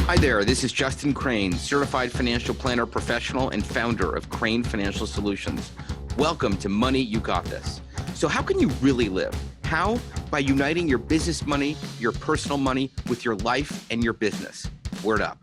Hi there, this is Justin Krane, Certified Financial Planner Professional and founder of Krane Financial Solutions. Welcome to Money You Got This. So how can you really live? How? By uniting your business money, your personal money with your life and your business. Word up.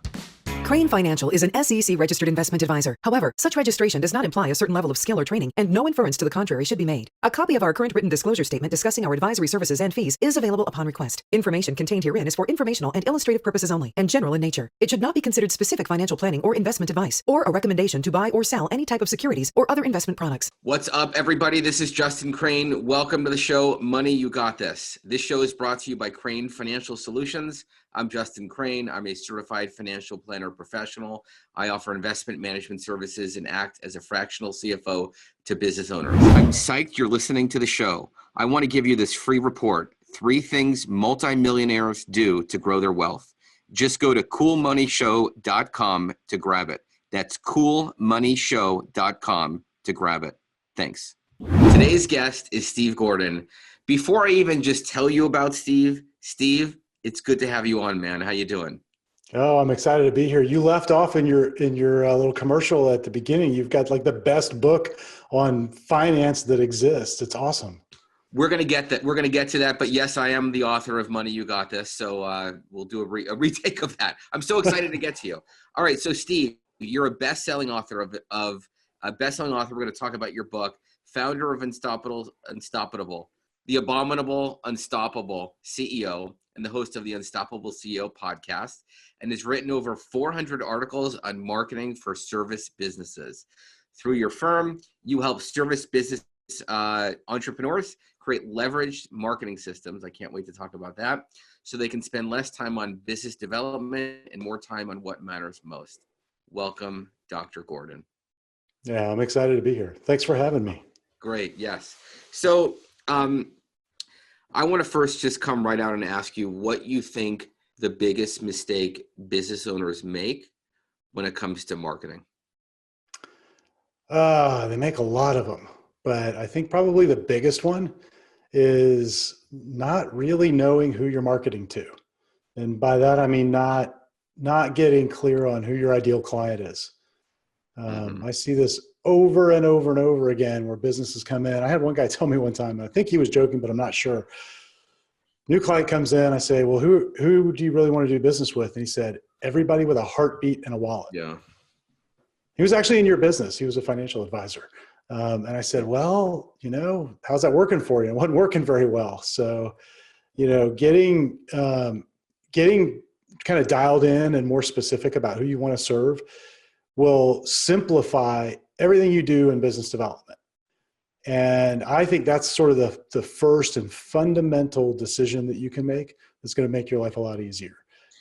Krane Financial is an SEC-registered investment advisor. However, such registration does not imply a certain level of skill or training, and no inference to the contrary should be made. A copy of our current written disclosure statement discussing our advisory services and fees is available upon request. Information contained herein is for informational and illustrative purposes only, and general in nature. It should not be considered specific financial planning or investment advice, or a recommendation to buy or sell any type of securities or other investment products. What's up, everybody? This is Justin Krane. Welcome to the show, Money You Got This. This show is brought to you by Krane Financial Solutions. I'm Justin Krane. I'm a certified financial planner professional. I offer investment management services and act as a fractional CFO to business owners. I'm psyched you're listening to the show. I want to give you this free report, 3 things multimillionaires do to grow their wealth. Just go to coolmoneyshow.com to grab it. That's coolmoneyshow.com to grab it. Thanks. Today's guest is Steve Gordon. Before I even just tell you about Steve, it's good to have you on, man. How you doing? Oh, I'm excited to be here. You left off in your little commercial at the beginning. You've got like the best book on finance that exists. It's awesome. We're gonna get that. We're gonna get to that. But yes, I am the author of Money You Got This. So we'll do a retake of that. I'm so excited to get to you. All right. So Steve, you're a best-selling author of a best-selling author. We're going to talk about your book, founder of Unstoppable, the Abominable Unstoppable CEO, and the host of the Unstoppable CEO podcast, and has written over 400 articles on marketing for service businesses. Through your firm, you help service business entrepreneurs create leveraged marketing systems. I can't wait to talk about that, so they can spend less time on business development and more time on what matters most. Welcome, Dr. Gordon. Yeah, I'm excited to be here. Thanks for having me. Great. Yes. So, I want to first just come right out and ask you what you think the biggest mistake business owners make when it comes to marketing. They make a lot of them, but I think probably the biggest one is not really knowing who you're marketing to. And by that, I mean not getting clear on who your ideal client is. I see this over and over and over again where businesses come in. I had one guy tell me one time, and I think he was joking, but I'm not sure. New client comes in, I say, well, who do you really want to do business with? And he said, everybody with a heartbeat and a wallet. Yeah. He was actually in your business. He was a financial advisor. And I said, well, how's that working for you? It wasn't working very well. So, getting kind of dialed in and more specific about who you want to serve will simplify everything you do in business development. And I think that's sort of the first and fundamental decision that you can make that's going to make your life a lot easier.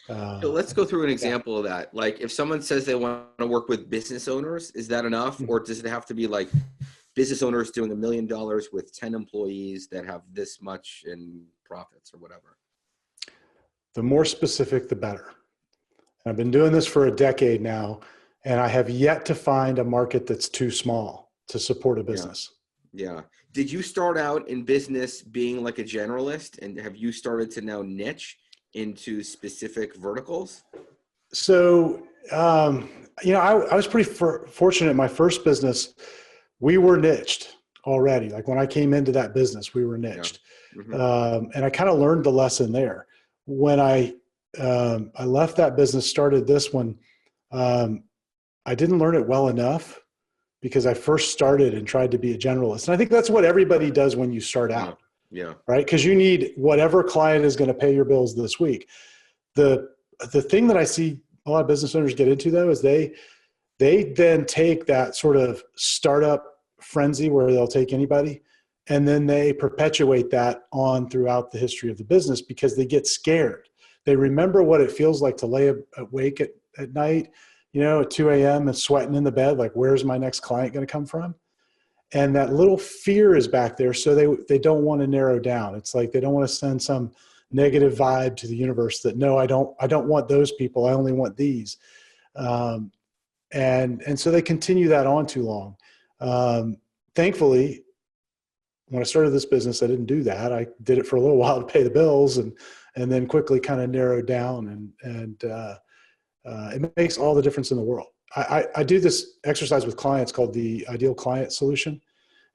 So let's go through an example of that. Like if someone says they want to work with business owners, is that enough? Or does it have to be like business owners doing $1 million with 10 employees that have this much in profits or whatever? The more specific, the better. I've been doing this for a decade now, and I have yet to find a market that's too small to support a business. Yeah. Did you start out in business being like a generalist, and have you started to now niche into specific verticals? So, I was pretty fortunate in my first business. We were niched already. Like when I came into that business, we were niched. Yeah. Mm-hmm. And I kind of learned the lesson there. When I left that business, started this one, I didn't learn it well enough because I first started and tried to be a generalist. And I think that's what everybody does when you start out. Yeah. Right. Because you need whatever client is going to pay your bills this week. The thing that I see a lot of business owners get into though, is they then take that sort of startup frenzy where they'll take anybody, and then they perpetuate that on throughout the history of the business because they get scared. They remember what it feels like to lay awake at night, at 2 a.m. and sweating in the bed, like, where's my next client going to come from? And that little fear is back there. So they don't want to narrow down. It's like, they don't want to send some negative vibe to the universe that, no, I don't want those people. I only want these. And so they continue that on too long. Thankfully, when I started this business, I didn't do that. I did it for a little while to pay the bills and then quickly kind of narrowed down and It makes all the difference in the world. I do this exercise with clients called the ideal client solution.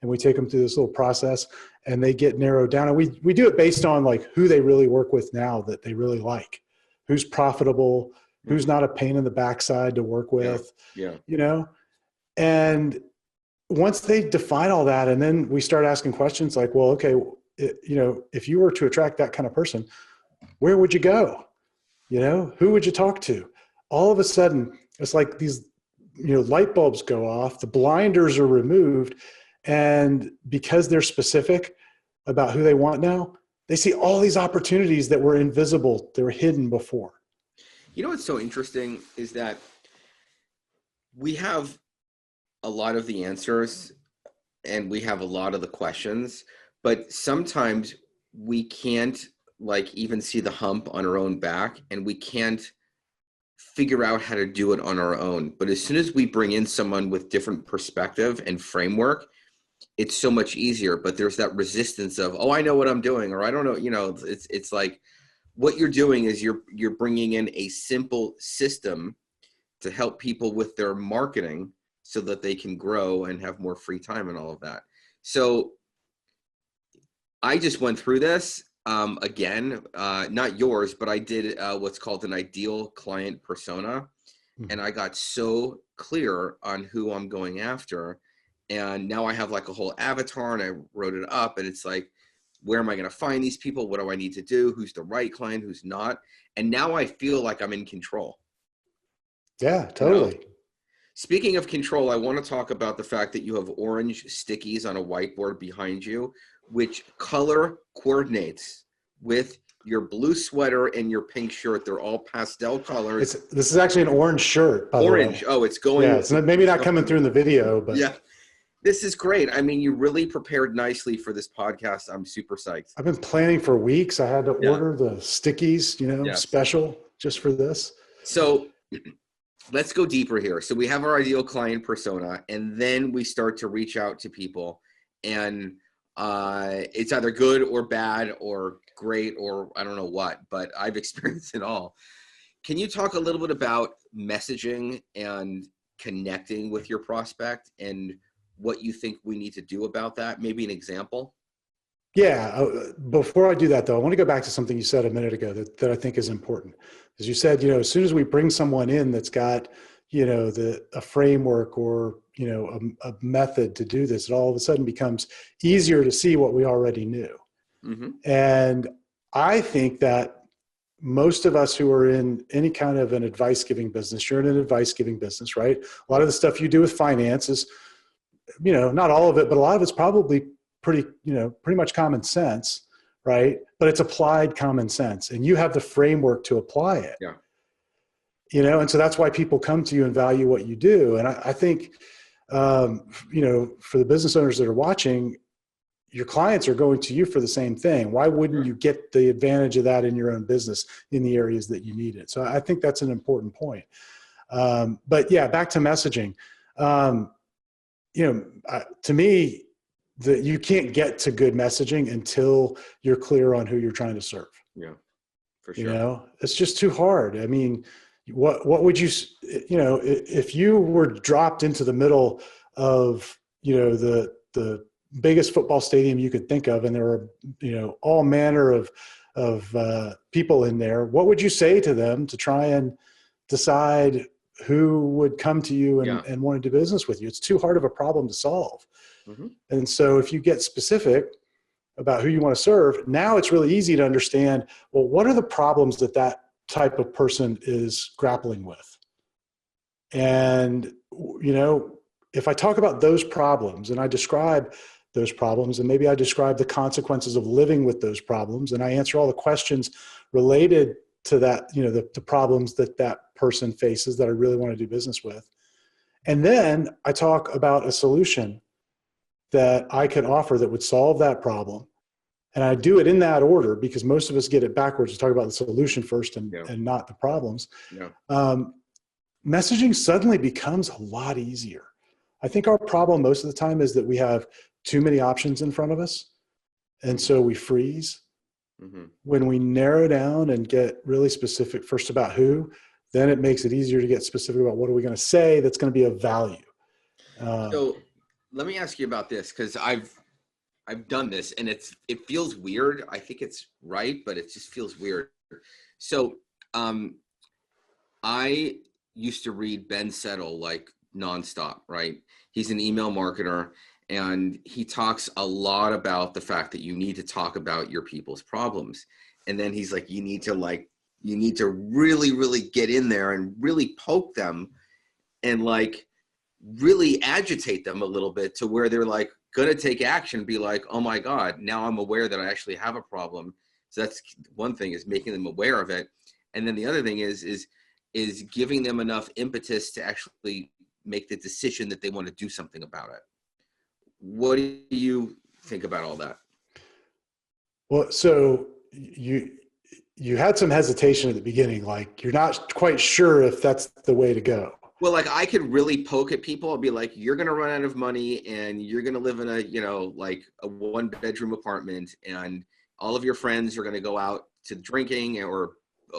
And we take them through this little process and they get narrowed down. And we do it based on like who they really work with now that they really like, who's profitable, who's not a pain in the backside to work with, you know? And once they define all that, and then we start asking questions like, well, okay, you know, if you were to attract that kind of person, where would you go? You know, who would you talk to? All of a sudden, it's like these, you know, light bulbs go off, the blinders are removed. And because they're specific about who they want now, they see all these opportunities that were invisible, they were hidden before. You know what's so interesting is that we have a lot of the answers and we have a lot of the questions, but sometimes we can't like even see the hump on our own back, and we can't figure out how to do it on our own. But as soon as we bring in someone with different perspective and framework, it's so much easier. But there's that resistance of, oh, I know what I'm doing, or I don't know, you know, it's like what you're doing is you're bringing in a simple system to help people with their marketing so that they can grow and have more free time and all of that. So I just went through this again, not yours, but I did what's called an ideal client persona. And I got so clear on who I'm going after. And now I have like a whole avatar and I wrote it up, and it's like, where am I going to find these people? What do I need to do? Who's the right client? Who's not? And now I feel like I'm in control. Yeah, totally. You know? Speaking of control, I want to talk about the fact that you have orange stickies on a whiteboard behind you, which color coordinates with your blue sweater and your pink shirt. They're all pastel colors. This is actually an orange shirt, by the way. Orange. Oh, it's going. Yeah, it's maybe not coming through in the video, but yeah. This is great. I mean, you really prepared nicely for this podcast. I'm super psyched. I've been planning for weeks. I had to order the stickies, you know, special just for this. So let's go deeper here. So we have our ideal client persona, and then we start to reach out to people, and it's either good or bad or great or I don't know what, but I've experienced it all. Can you talk a little bit about messaging and connecting with your prospect and what you think we need to do about that? Maybe an example? Yeah. Before I do that, though, I want to go back to something you said a minute ago that I think is important. As you said, you know, as soon as we bring someone in that's got, you know, a framework or, you know, a method to do this, it all of a sudden becomes easier to see what we already knew. Mm-hmm. And I think that most of us who are in any kind of an advice-giving business, you're in an advice-giving business, right? A lot of the stuff you do with finance is, you know, not all of it, but a lot of it's probably pretty much common sense, right? But it's applied common sense, and you have the framework to apply it. Yeah. You know, and so that's why people come to you and value what you do. And I think, you know, for the business owners that are watching, your clients are going to you for the same thing. Why wouldn't you get the advantage of that in your own business in the areas that you need it? So I think that's an important point. But yeah, back to messaging. You know, to me, you can't get to good messaging until you're clear on who you're trying to serve. Yeah, for sure. You know, it's just too hard. I mean, what would you, you know, if you were dropped into the middle of, you know, the biggest football stadium you could think of, and there were, you know, all manner of people in there, what would you say to them to try and decide who would come to you and want to do business with you? It's too hard of a problem to solve. Mm-hmm. And so if you get specific about who you want to serve, now it's really easy to understand, well, what are the problems that type of person is grappling with? And, you know, if I talk about those problems and I describe those problems, and maybe I describe the consequences of living with those problems, and I answer all the questions related to that, you know, the problems that person faces that I really want to do business with. And then I talk about a solution that I could offer that would solve that problem. And I do it in that order because most of us get it backwards to talk about the solution first and not the problems. Yeah. Messaging suddenly becomes a lot easier. I think our problem most of the time is that we have too many options in front of us. And so we freeze. Mm-hmm. When we narrow down and get really specific first about who, then it makes it easier to get specific about what are we going to say that's going to be of value. So let me ask you about this, because I've done this and it feels weird. I think it's right, but it just feels weird. So I used to read Ben Settle like nonstop, right? He's an email marketer, and he talks a lot about the fact that you need to talk about your people's problems. And then he's like, you need to really, really get in there and really poke them and like really agitate them a little bit to where they're like going to take action, be like, oh my God, now I'm aware that I actually have a problem. So that's one thing, is making them aware of it. And then the other thing is giving them enough impetus to actually make the decision that they want to do something about it. What do you think about all that? Well, so you had some hesitation at the beginning, like you're not quite sure if that's the way to go. Well, like I could really poke at people. I'll be like, you're going to run out of money and you're going to live in like a 1-bedroom apartment, and all of your friends are going to go out to drinking or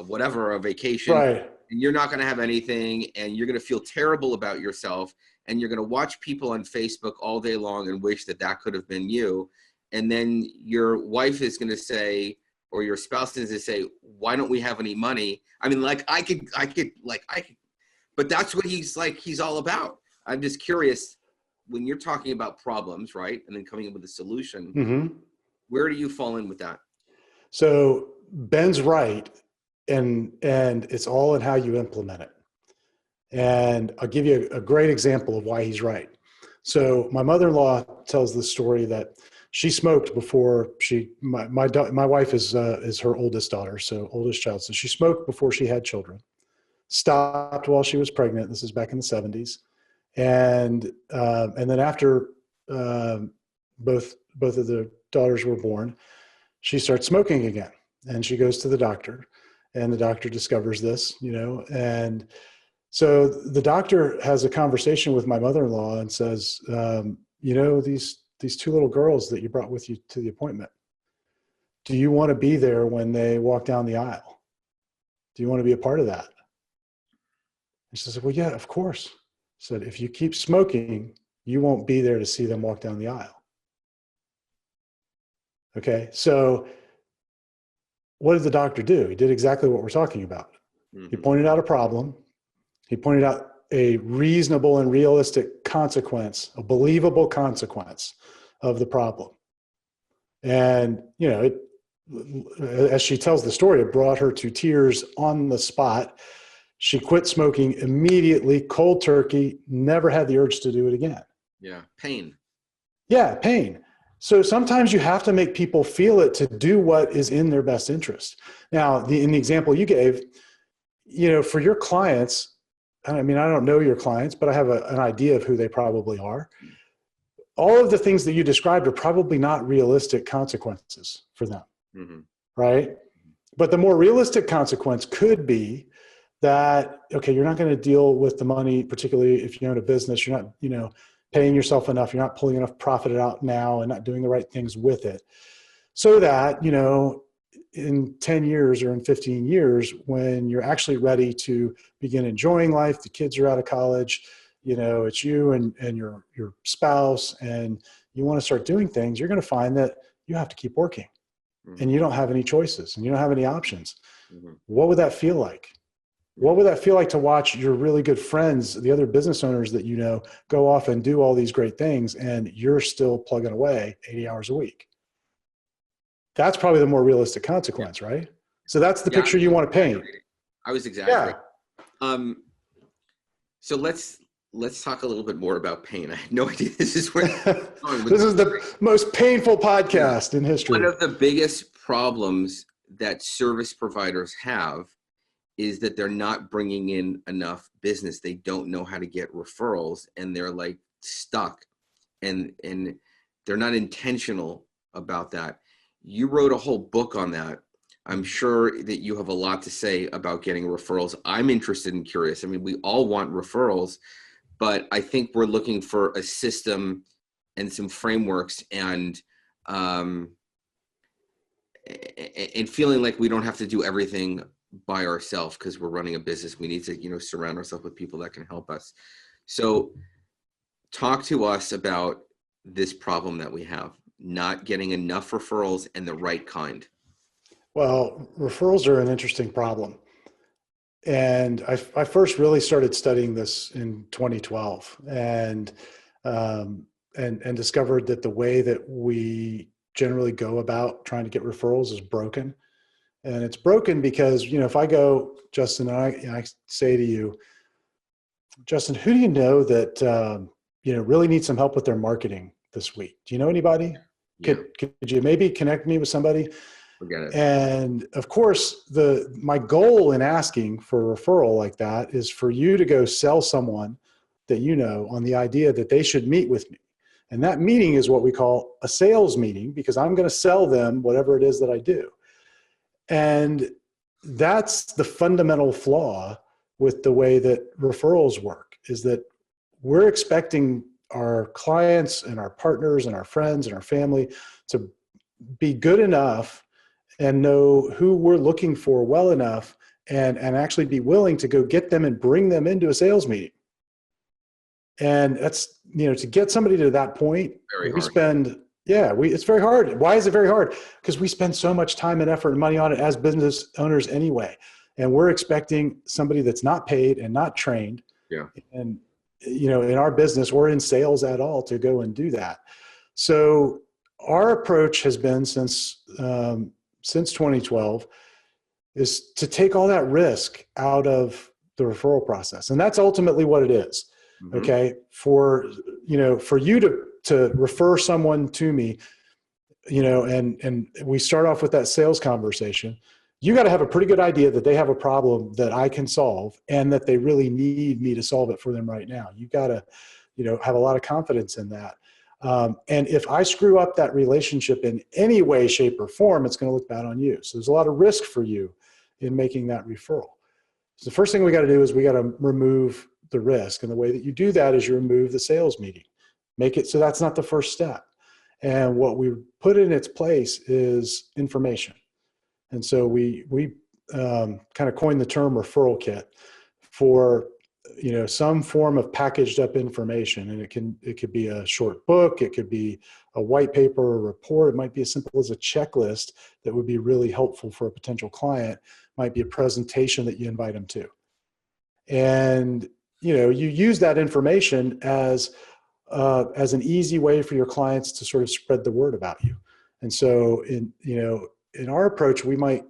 whatever, a vacation. Right. And you're not going to have anything, and you're going to feel terrible about yourself, and you're going to watch people on Facebook all day long and wish that could have been you. And then your wife is going to say, or your spouse is going to say, why don't we have any money? I mean, like I could, but that's what he's all about. I'm just curious, when you're talking about problems, right? And then coming up with a solution, Mm-hmm. Where do you fall in with that? So Ben's right. And it's all in how you implement it. And I'll give you a great example of why he's right. So my mother-in-law tells the story that she smoked before my wife is her oldest daughter, so oldest child. So she smoked before she had children, stopped while she was pregnant. This is back in the 70s. And then after both of the daughters were born, she starts smoking again, and she goes to the doctor. And the doctor discovers this, and so the doctor has a conversation with my mother-in-law and says, these 2 little girls that you brought with you to the appointment, do you want to be there when they walk down the aisle? Do you want to be a part of that? And she said, well, yeah, of course. She said, if you keep smoking, you won't be there to see them walk down the aisle. Okay, so what did the doctor do? He did exactly what we're talking about. Mm-hmm. He pointed out a problem. He pointed out a reasonable and realistic consequence, a believable consequence of the problem. And, as she tells the story, it brought her to tears on the spot. She quit smoking immediately, cold turkey, never had the urge to do it again. Yeah, pain. Yeah, pain. So sometimes you have to make people feel it to do what is in their best interest. Now, in the example you gave, for your clients, I mean, I don't know your clients, but I have an idea of who they probably are. All of the things that you described are probably not realistic consequences for them, mm-hmm. right? But the more realistic consequence could be that, okay, you're not going to deal with the money, particularly if you own a business, you're not, paying yourself enough, you're not pulling enough profit out now and not doing the right things with it. So that, in 10 years or in 15 years, when you're actually ready to begin enjoying life, the kids are out of college, it's you and your spouse, and you want to start doing things, you're going to find that you have to keep working, mm-hmm. and you don't have any choices and you don't have any options. Mm-hmm. What would that feel like? What would that feel like to watch your really good friends, the other business owners that go off and do all these great things, and you're still plugging away 80 hours a week? That's probably the more realistic consequence, yeah. Right? So that's the picture you want to paint. I was exaggerating. Yeah. So let's talk a little bit more about pain. I had no idea this is where this is the most painful podcast in history. One of the biggest problems that service providers have is that they're not bringing in enough business. They don't know how to get referrals, and they're like stuck, and they're not intentional about that. You wrote a whole book on that. I'm sure that you have a lot to say about getting referrals. I'm interested and curious. I mean, we all want referrals, but I think we're looking for a system and some frameworks and feeling like we don't have to do everything by ourselves because we're running a business. We need to, surround ourselves with people that can help us. So talk to us about this problem that we have, not getting enough referrals and the right kind. Well, referrals are an interesting problem. And I first really started studying this in 2012 and discovered that the way that we generally go about trying to get referrals is broken. And it's broken because, if I go, Justin, and I say to you, Justin, who do you know that, really needs some help with their marketing this week? Do you know anybody? Yeah. Could you maybe connect me with somebody? Forget it. And of course, my goal in asking for a referral like that is for you to go sell someone that you know on the idea that they should meet with me. And that meeting is what we call a sales meeting, because I'm going to sell them whatever it is that I do. And that's the fundamental flaw with the way that referrals work, is that we're expecting our clients and our partners and our friends and our family to be good enough and know who we're looking for well enough and actually be willing to go get them and bring them into a sales meeting. And that's, to get somebody to that point, it's very hard. Why is it very hard? Because we spend so much time and effort and money on it as business owners anyway. And we're expecting somebody that's not paid and not trained. Yeah. And, in our business or in sales at all to go and do that. So our approach has been since 2012 is to take all that risk out of the referral process. And that's ultimately what it is. Mm-hmm. Okay. For you to refer someone to me, and we start off with that sales conversation, you got to have a pretty good idea that they have a problem that I can solve and that they really need me to solve it for them right now. You got to, have a lot of confidence in that. And if I screw up that relationship in any way, shape, or form, it's going to look bad on you. So there's a lot of risk for you in making that referral. So the first thing we got to do is we got to remove the risk. And the way that you do that is you remove the sales meeting. Make it so that's not the first step. And what we put in its place is information. And so we kind of coined the term referral kit for, some form of packaged up information. And it could be a short book. It could be a white paper or report. It might be as simple as a checklist that would be really helpful for a potential client. It might be a presentation that you invite them to. And, you use that information as an easy way for your clients to sort of spread the word about you. And so in our approach, we might,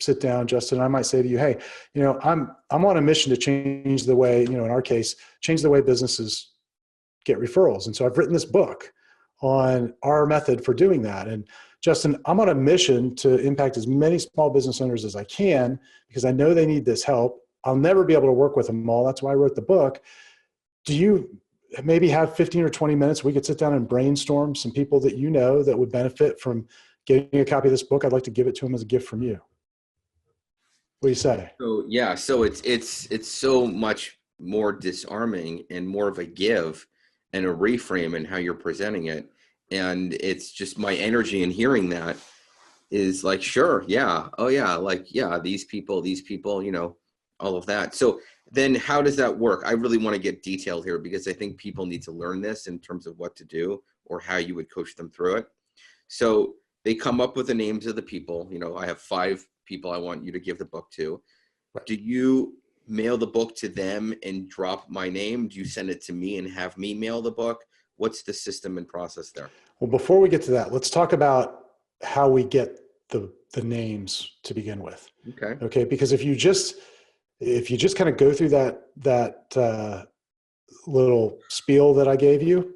sit down, Justin, and I might say to you, hey, I'm on a mission to change the way, in our case, change the way businesses get referrals. And so I've written this book on our method for doing that. And Justin, I'm on a mission to impact as many small business owners as I can, because I know they need this help. I'll never be able to work with them all. That's why I wrote the book. Do you maybe have 15 or 20 minutes? We could sit down and brainstorm some people that that would benefit from getting a copy of this book. I'd like to give it to them as a gift from you. What do you say? So yeah, so it's so much more disarming and more of a give and a reframe in how you're presenting it. And it's just my energy in hearing that is like, sure, yeah, oh yeah, like, yeah, these people, all of that. So then how does that work? I really want to get detailed here because I think people need to learn this in terms of what to do or how you would coach them through it. So they come up with the names of the people. I have 5 people I want you to give the book to. Right. Do you mail the book to them and drop my name? Do you send it to me and have me mail the book? What's the system and process there? Well, before we get to that, let's talk about how we get the names to begin with. Okay. Because if you just kind of go through that little spiel that I gave you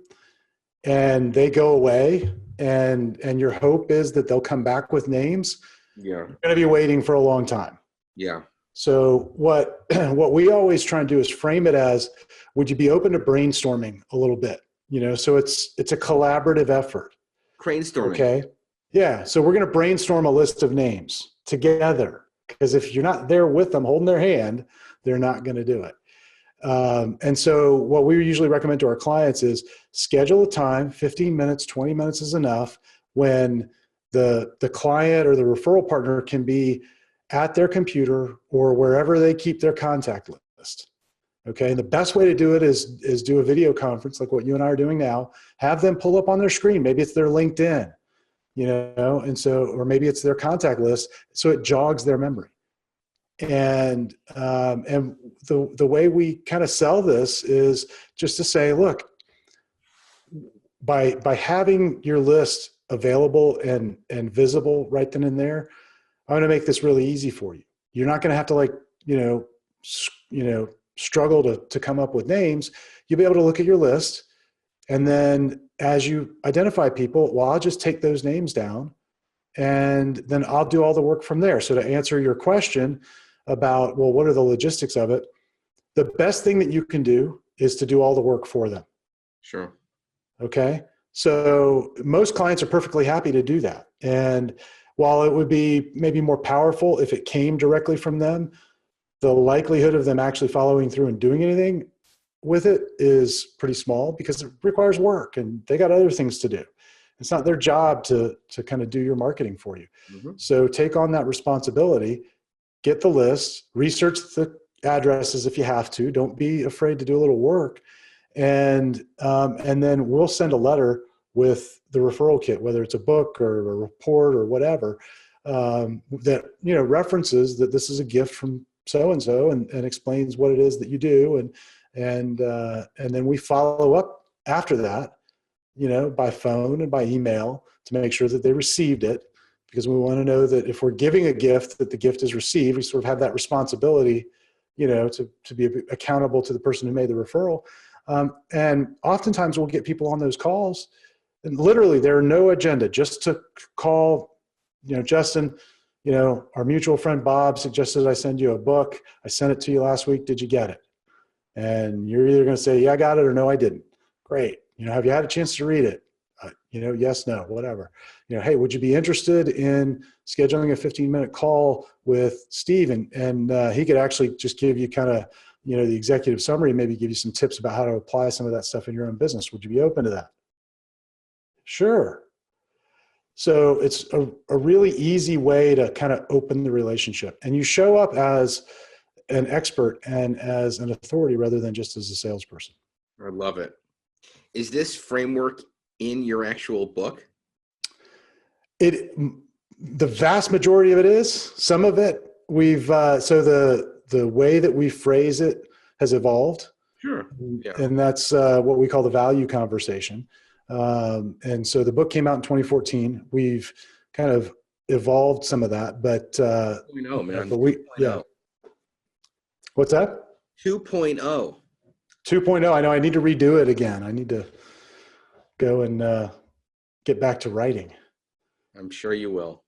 and they go away and your hope is that they'll come back with names, you're going to be waiting for a long time. Yeah. So what we always try and do is frame it as, would you be open to brainstorming a little bit? So it's a collaborative effort. Brainstorming. Okay. Yeah. So we're going to brainstorm a list of names together, because if you're not there with them holding their hand, they're not going to do it. And so what we usually recommend to our clients is schedule a time, 15 minutes, 20 minutes is enough, when the client or the referral partner can be at their computer or wherever they keep their contact list. Okay. And the best way to do it is do a video conference like what you and I are doing now. Have them pull up on their screen. Maybe it's their LinkedIn, and so, or maybe it's their contact list. So it jogs their memory. And the way we kind of sell this is just to say, look, by having your list available and visible right then and there, I'm going to make this really easy for you. You're not going to have to struggle to come up with names. You'll be able to look at your list. And then as you identify people, well, I'll just take those names down and then I'll do all the work from there. So to answer your question about, well, what are the logistics of it? The best thing that you can do is to do all the work for them. Sure. Okay. So most clients are perfectly happy to do that. And while it would be maybe more powerful if it came directly from them, the likelihood of them actually following through and doing anything with it is pretty small because it requires work and they got other things to do. It's not their job to kind of do your marketing for you. Mm-hmm. So take on that responsibility, get the list, research the addresses if you have to. Don't be afraid to do a little work. And then we'll send a letter with the referral kit, whether it's a book or a report or whatever, that, references that this is a gift from so-and-so and explains what it is that you do. And then we follow up after that, by phone and by email to make sure that they received it, because we want to know that if we're giving a gift, that the gift is received. We sort of have that responsibility, to be accountable to the person who made the referral. And oftentimes we'll get people on those calls and literally there are no agenda, just to call, Justin, our mutual friend Bob suggested I send you a book. I sent it to you last week. Did you get it? And you're either going to say, yeah, I got it, or no, I didn't. Great. Have you had a chance to read it? Yes, no, whatever. Hey, would you be interested in scheduling a 15-minute call with Steve? And he could actually just give you kind of, the executive summary, maybe give you some tips about how to apply some of that stuff in your own business. Would you be open to that? Sure. So it's a really easy way to kind of open the relationship. And you show up as an expert and as an authority rather than just as a salesperson. I love it. Is this framework in your actual book? The vast majority of it is. Some of it we've so the way that we phrase it has evolved. Sure. Yeah. And that's what we call the value conversation. And so the book came out in 2014. We've kind of evolved some of that, but we know, man. But yeah. What's that? 2.0. 2.0. I know I need to redo it again. I need to go and get back to writing. I'm sure you will.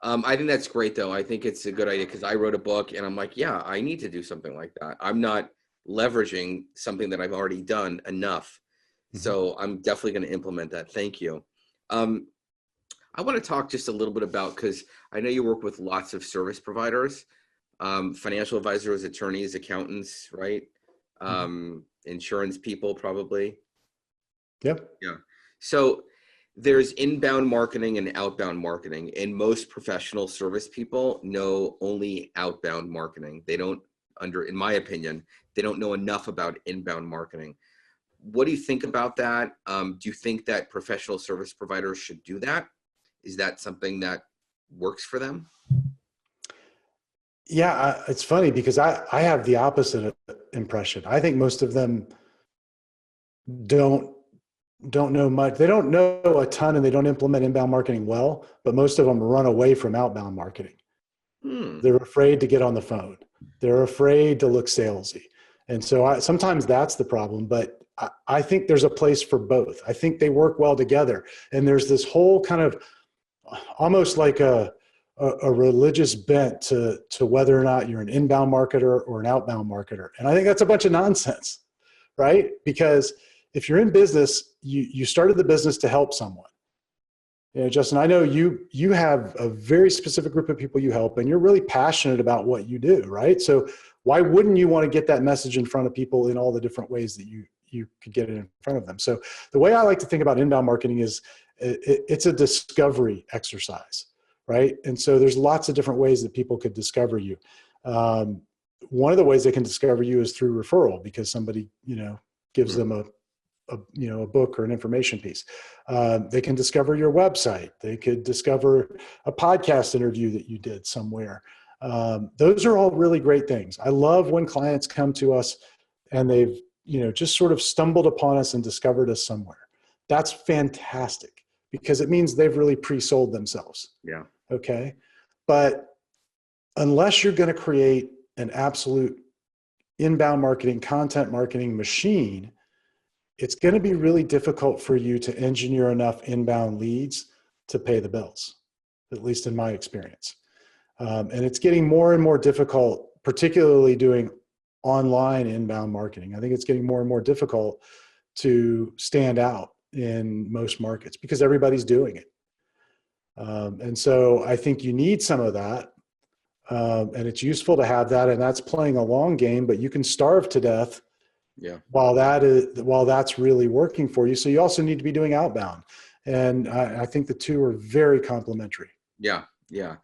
I think that's great, though. I think it's a good idea because I wrote a book and I'm like, yeah, I need to do something like that. I'm not leveraging something that I've already done enough. Mm-hmm. So I'm definitely going to implement that. Thank you. I want to talk just a little bit about, because I know you work with lots of service providers, financial advisors, attorneys, accountants, right? Insurance people probably. Yep. Yeah. So there's inbound marketing and outbound marketing, and most professional service people know only outbound marketing. They don't in my opinion, they don't know enough about inbound marketing. What do you think about that? Do you think that professional service providers should do that? Is that something that works for them? Yeah, it's funny because I have the opposite impression. I think most of them don't know much. They don't know a ton and they don't implement inbound marketing well, but most of them run away from outbound marketing. They're afraid to get on the phone. They're afraid to look salesy. And so sometimes that's the problem, but I think there's a place for both. I think they work well together. And there's this whole kind of almost like a religious bent to whether or not you're an inbound marketer or an outbound marketer. And I think that's a bunch of nonsense, right? Because if you're in business, you started the business to help someone. Justin, I know you have a very specific group of people you help, and you're really passionate about what you do, right? So why wouldn't you want to get that message in front of people in all the different ways that you could get it in front of them? So the way I like to think about inbound marketing is it's a discovery exercise. right? And so there's lots of different ways that people could discover you. One of the ways they can discover you is through referral, because somebody, gives them a book or an information piece. They can discover your website. They could discover a podcast interview that you did somewhere. Those are all really great things. I love when clients come to us and they've, just sort of stumbled upon us and discovered us somewhere. That's fantastic, because it means they've really pre-sold themselves. Yeah. Okay. But unless you're going to create an absolute inbound marketing, content marketing machine, it's going to be really difficult for you to engineer enough inbound leads to pay the bills, at least in my experience. And it's getting more and more difficult, particularly doing online inbound marketing. I think it's getting more and more difficult to stand out in most markets because everybody's doing it. And so I think you need some of that. And it's useful to have that, and that's playing a long game, but you can starve to death while that's really working for you. So you also need to be doing outbound. And I think the two are very complementary. Yeah. Yeah.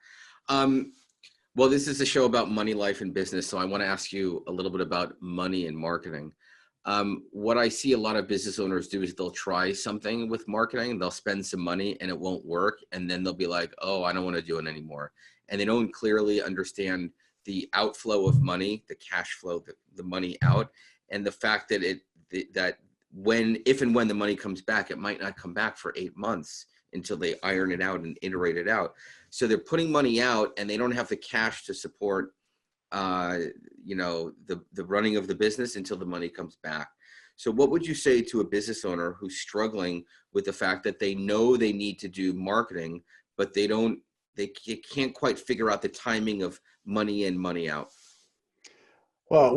Well, this is a show about money, life, and business. So I want to ask you a little bit about money and marketing. What I see a lot of business owners do is they'll try something with marketing, they'll spend some money and it won't work. And then they'll be like, oh, I don't want to do it anymore. And they don't clearly understand the outflow of money, the cash flow, the money out, and the fact that if and when the money comes back, it might not come back for 8 months until they iron it out and iterate it out. So they're putting money out and they don't have the cash to support, the running of the business until the money comes back. So what would you say to a business owner who's struggling with the fact that they know they need to do marketing, but they can't quite figure out the timing of money in, money out? Well,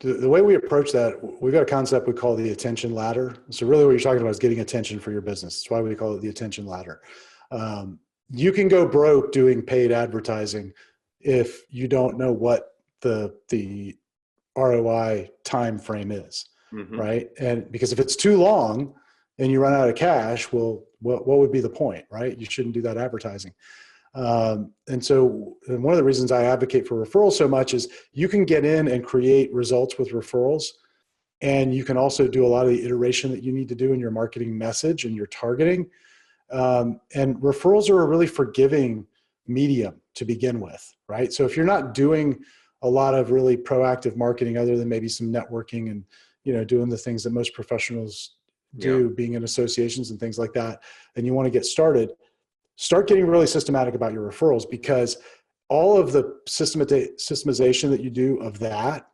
the way we approach that, we've got a concept we call the attention ladder. So really what you're talking about is getting attention for your business. That's why we call it the attention ladder. You can go broke doing paid advertising if you don't know what the ROI time frame is, right? And because if it's too long and you run out of cash, well, what would be the point, right? You shouldn't do that advertising. And one of the reasons I advocate for referrals so much is you can get in and create results with referrals. And you can also do a lot of the iteration that you need to do in your marketing message and your targeting. And referrals are a really forgiving medium to begin with, right? So if you're not doing a lot of really proactive marketing other than maybe some networking and, doing the things that most professionals do, being in associations and things like that, and you want to get started, start getting really systematic about your referrals, because all of the systemization that you do of that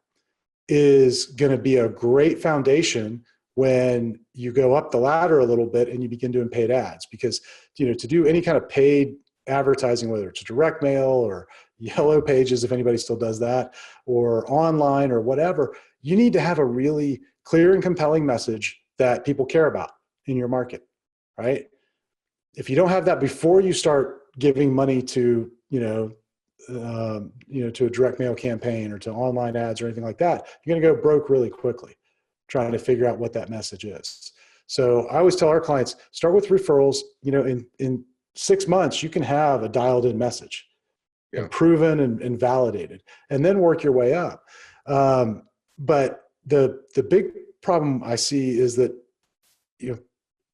is going to be a great foundation when you go up the ladder a little bit and you begin doing paid ads. Because, to do any kind of paid advertising, whether it's direct mail or yellow pages, if anybody still does that, or online or whatever, you need to have a really clear and compelling message that people care about in your market, right? If you don't have that before you start giving money to, to a direct mail campaign or to online ads or anything like that, you're going to go broke really quickly trying to figure out what that message is. So I always tell our clients, start with referrals. In 6 months, you can have a dialed in message and proven and validated, and then work your way up. But the big problem I see is that,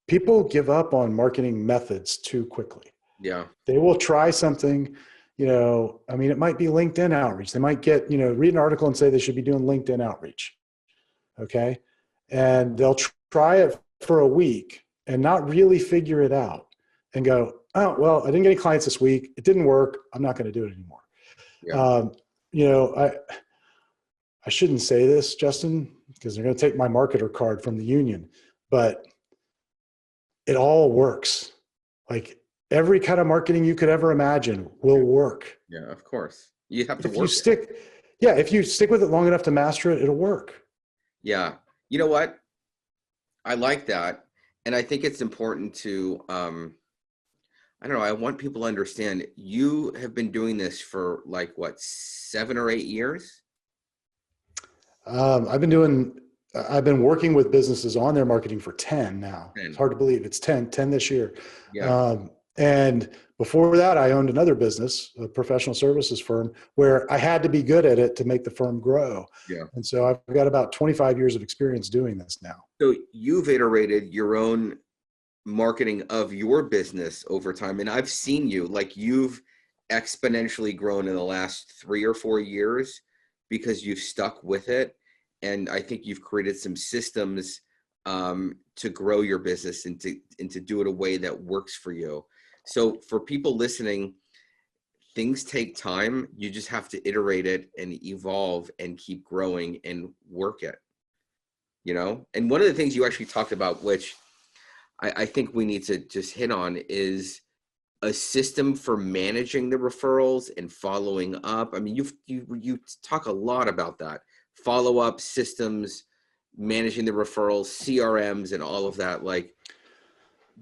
people give up on marketing methods too quickly. Yeah. They will try something, it might be LinkedIn outreach. They might read an article and say they should be doing LinkedIn outreach. Okay. And they'll try it for a week and not really figure it out and go, oh, well, I didn't get any clients this week. It didn't work. I'm not going to do it anymore. Yeah. I shouldn't say this, Justin, because they're going to take my marketer card from the union, but it all works. Like every kind of marketing you could ever imagine will work. Yeah, of course. You have to if work. If you stick with it long enough to master it, it'll work. Yeah. You know what? I like that. And I think it's important to, I want people to understand you have been doing this for 7 or 8 years? I've been working with businesses on their marketing for 10 now. 10. It's hard to believe it's 10 this year. Yeah. And before that, I owned another business, a professional services firm, where I had to be good at it to make the firm grow. Yeah. And so I've got about 25 years of experience doing this now. So you've iterated your own marketing of your business over time. And I've seen you, like, you've exponentially grown in the last 3 or 4 years because you've stuck with it. And I think you've created some systems to grow your business and to do it a way that works for you. So for people listening, things take time. You just have to iterate it and evolve and keep growing and work it, you know? And one of the things you actually talked about, which I think we need to just hit on, is a system for managing the referrals and following up. I mean, you talk a lot about that. Follow-up systems, managing the referrals, CRMs, and all of that. Like,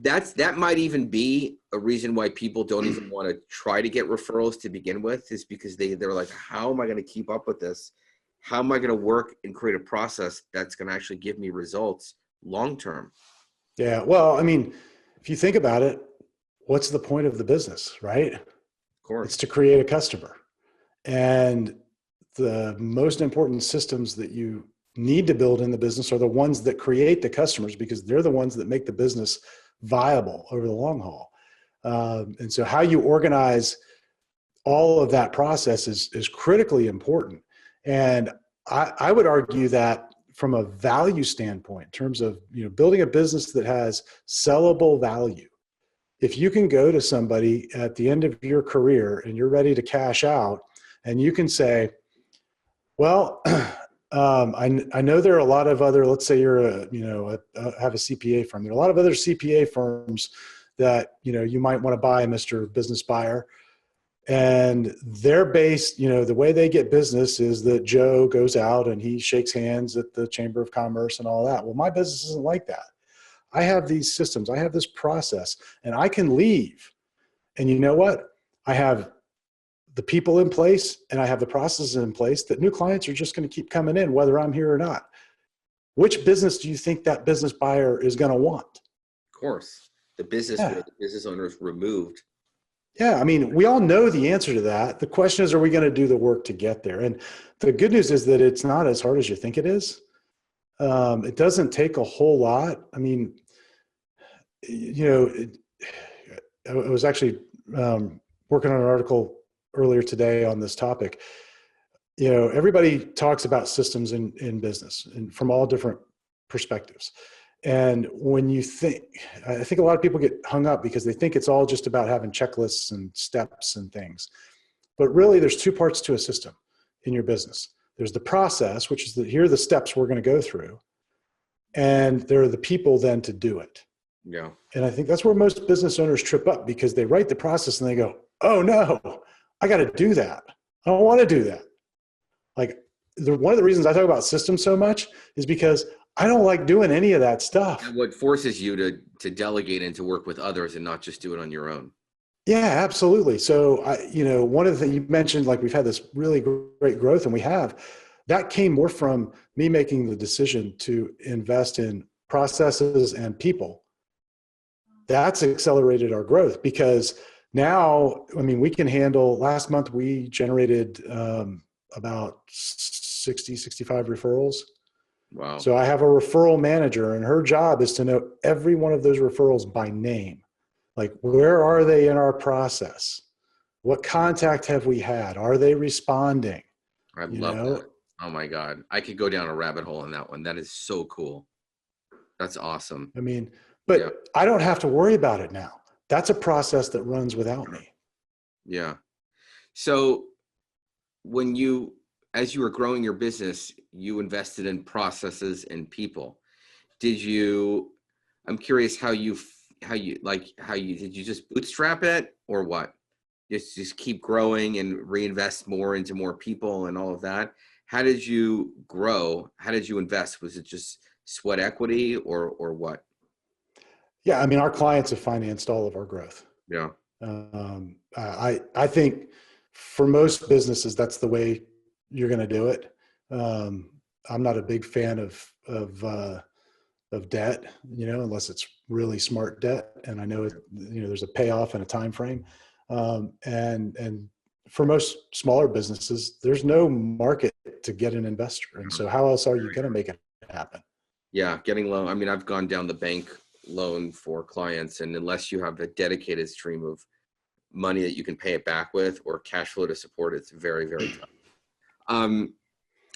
that might even be a reason why people don't even want to try to get referrals to begin with, is because they're like, how am I going to keep up with this? How am I going to work and create a process that's going to actually give me results long term? Yeah. Well, I mean, if you think about it, what's the point of the business, right? Of course. It's to create a customer. And the most important systems that you need to build in the business are the ones that create the customers, because they're the ones that make the business viable over the long haul. And so how you organize all of that process is critically important. And I would argue that from a value standpoint, in terms of, you know, building a business that has sellable value, if you can go to somebody at the end of your career and you're ready to cash out, and you can say, well, I know there are a lot of other, let's say you're have a CPA firm. There are a lot of other CPA firms that, you know, you might want to buy, Mr. Business Buyer. And they're based, you know, the way they get business is that Joe goes out and he shakes hands at the Chamber of Commerce and all that. Well, my business isn't like that. I have these systems, I have this process, and I can leave. And you know what? I have the people in place and I have the processes in place that new clients are just going to keep coming in, whether I'm here or not. Which business do you think that business buyer is going to want? Of course. The business where the business owner is removed. Yeah, I mean, we all know the answer to that. The question is, are we going to do the work to get there? And the good news is that it's not as hard as you think it is. It doesn't take a whole lot. I mean, you know, I was actually working on an article earlier today on this topic. You know, everybody talks about systems in business and from all different perspectives. And when you I think a lot of people get hung up because they think it's all just about having checklists and steps and things. But really, there's two parts to a system in your business. There's the process, which is that here are the steps we're going to go through. And there are the people then to do it. Yeah. And I think that's where most business owners trip up, because they write the process and they go, oh no, I got to do that. I don't want to do that. Like, one of the reasons I talk about systems so much is because I don't like doing any of that stuff. And what forces you to delegate and to work with others and not just do it on your own. Yeah, absolutely. So one of the things you mentioned, like, we've had this really great growth, and that came more from me making the decision to invest in processes and people. That's accelerated our growth, because now, I mean, we can handle, last month we generated about 60, 65 referrals. Wow. So I have a referral manager, and her job is to know every one of those referrals by name. Like, where are they in our process? What contact have we had? Are they responding? I love that. Oh my God. I could go down a rabbit hole on that one. That is so cool. That's awesome. I mean, but I don't have to worry about it now. That's a process that runs without me. Yeah. So as you were growing your business, you invested in processes and people. I'm curious did you just bootstrap it, or what? Just keep growing and reinvest more into more people and all of that? How did you grow? How did you invest? Was it just sweat equity or what? Yeah. I mean, our clients have financed all of our growth. Yeah. I think for most businesses, that's the way you're going to do it. I'm not a big fan of of debt, unless it's really smart debt. And I know there's a payoff and a time frame. And for most smaller businesses, there's no market to get an investor. And so how else are you going to make it happen? Yeah, getting loan. I mean, I've gone down the bank loan for clients, and unless you have a dedicated stream of money that you can pay it back with or cash flow to support it, it's very, very tough.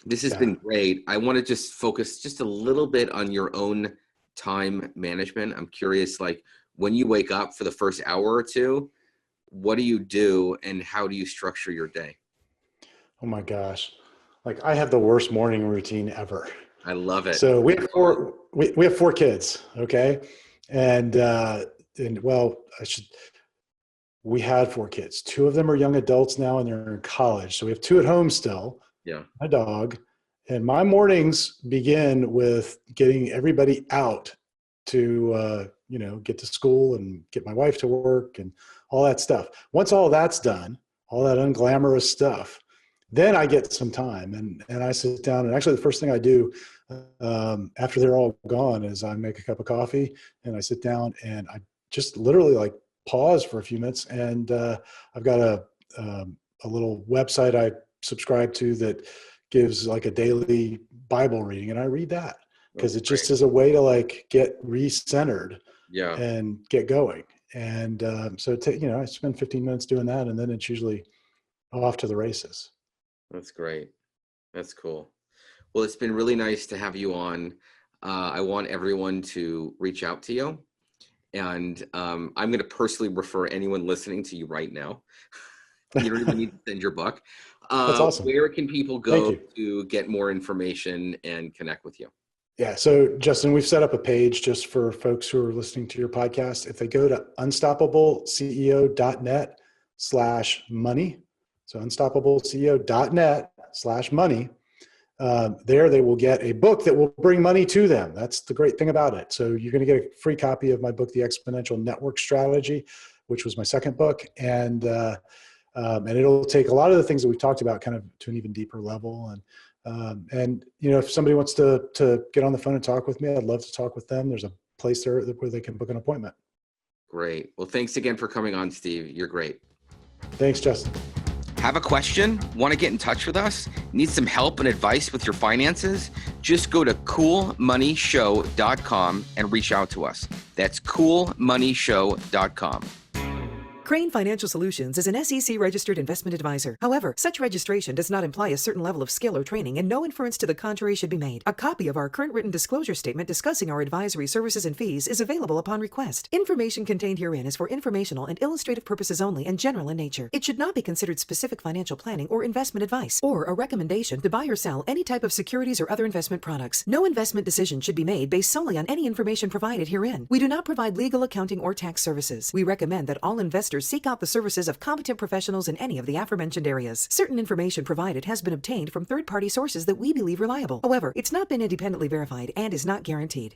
This has been great. I want to just focus just a little bit on your own time management. I'm curious, like when you wake up for the first hour or two, what do you do and how do you structure your day? Oh my gosh. Like I have the worst morning routine ever. I love it. So we have four kids. Okay. And well, we had four kids. Two of them are young adults now and they're in college. So we have two at home still. Yeah. My dog. And my mornings begin with getting everybody out to, get to school and get my wife to work and all that stuff. Once all that's done, all that unglamorous stuff, then I get some time and I sit down. And actually the first thing I do after they're all gone is I make a cup of coffee and I sit down and I just literally like pause for a few minutes. And I've got a little website I subscribe to that gives like a daily Bible reading, and I read that because it just is a way to like get recentered and get going. And so I spend 15 minutes doing that, and then it's usually off to the races. That's great. That's cool. Well, it's been really nice to have you on. I want everyone to reach out to you, and I'm going to personally refer anyone listening to you right now. You don't even need to send your book. That's awesome. Where can people go to get more information and connect with you? Yeah. So Justin, we've set up a page just for folks who are listening to your podcast. If they go to unstoppableceo.net/money, so unstoppableceo.net/money, there they will get a book that will bring money to them. That's the great thing about it. So you're going to get a free copy of my book, The Exponential Network Strategy, which was my second book. And it'll take a lot of the things that we've talked about kind of to an even deeper level. And if somebody wants to get on the phone and talk with me, I'd love to talk with them. There's a place there where they can book an appointment. Great. Well, thanks again for coming on, Steve. You're great. Thanks, Justin. Have a question? Want to get in touch with us? Need some help and advice with your finances? Just go to coolmoneyshow.com and reach out to us. That's coolmoneyshow.com. Krane Financial Solutions is an SEC-registered investment advisor. However, such registration does not imply a certain level of skill or training, and no inference to the contrary should be made. A copy of our current written disclosure statement discussing our advisory services and fees is available upon request. Information contained herein is for informational and illustrative purposes only and general in nature. It should not be considered specific financial planning or investment advice, or a recommendation to buy or sell any type of securities or other investment products. No investment decision should be made based solely on any information provided herein. We do not provide legal, accounting, or tax services. We recommend that all investors seek out the services of competent professionals in any of the aforementioned areas. Certain information provided has been obtained from third-party sources that we believe reliable. However, it's not been independently verified and is not guaranteed.